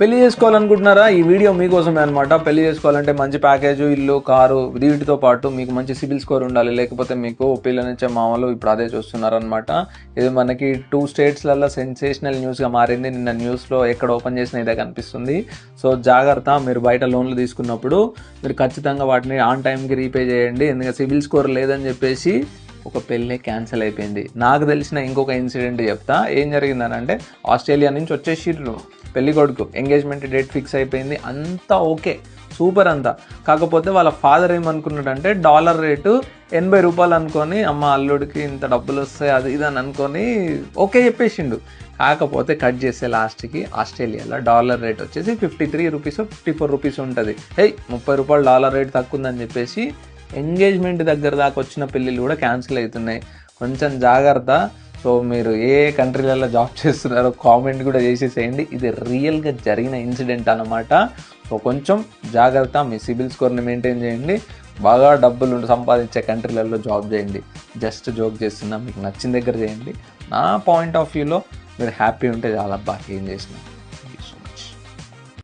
పెళ్లి చేసుకోవాలనుకుంటున్నారా? ఈ వీడియో మీకోసమే అనమాట. పెళ్లి చేసుకోవాలంటే మంచి ప్యాకేజ్, ఇల్లు, కారు వీటితో పాటు మీకు మంచి సిబిల్ స్కోర్ ఉండాలి. లేకపోతే మీకు పిల్లనిచ్చే మామలు ఇప్పుడు అదే చూస్తున్నారనమాట. ఇది మనకి 2 స్టేట్స్లలో సెన్సేషనల్ న్యూస్గా మారింది. నిన్న న్యూస్లో ఎక్కడ ఓపెన్ చేసినా ఇదే కనిపిస్తుంది. సో జాగ్రత్త, మీరు బయట లోన్లు తీసుకున్నప్పుడు మీరు ఖచ్చితంగా వాటిని ఆన్ టైంకి రీపే చేయండి. ఎందుకంటే సిబిల్ స్కోర్ లేదని చెప్పేసి ఒక పెళ్ళి క్యాన్సిల్ అయిపోయింది. నాకు తెలిసిన ఇంకొక ఇన్సిడెంట్ చెప్తా. ఏం జరిగిందనంటే, ఆస్ట్రేలియా నుంచి వచ్చేసిర్రు పెళ్లి కొడుకు. ఎంగేజ్మెంట్ డేట్ ఫిక్స్ అయిపోయింది, అంతా ఓకే, సూపర్ అంతా. కాకపోతే వాళ్ళ ఫాదర్ ఏమనుకున్నాడంటే డాలర్ రేటు 80 రూపాయలు అనుకొని, అమ్మ అల్లుడికి ఇంత డబ్బులు వస్తాయి అది ఇది అని అనుకొని ఓకే చెప్పేసిండు. కాకపోతే కట్ చేసే లాస్ట్కి ఆస్ట్రేలియాలో డాలర్ రేట్ వచ్చేసి 53 రూపీస్ 54 రూపీస్ ఉంటుంది. 30 రూపాయలు డాలర్ రేట్ తక్కువ ఉందని చెప్పేసి ఎంగేజ్మెంట్ దగ్గర దాకా వచ్చిన పెళ్ళిళ్ళు కూడా క్యాన్సిల్ అవుతున్నాయి. కొంచెం జాగ్రత్త. సో మీరు ఏ కంట్రీలలో జాబ్ చేస్తున్నారో కామెంట్ కూడా చేసేసేయండి. ఇది రియల్గా జరిగిన ఇన్సిడెంట్ అన్నమాట. సో కొంచెం జాగ్రత్త, మీ సిబిల్ స్కోర్ని మెయింటైన్ చేయండి. బాగా డబ్బులు సంపాదించే కంట్రీలలో జాబ్ చేయండి. జస్ట్ జోక్ చేస్తున్నా, మీకు నచ్చిన దగ్గర చేయండి. నా పాయింట్ ఆఫ్ వ్యూలో మీరు హ్యాపీ ఉంటే చాలా బాగా ఏం చేసినా.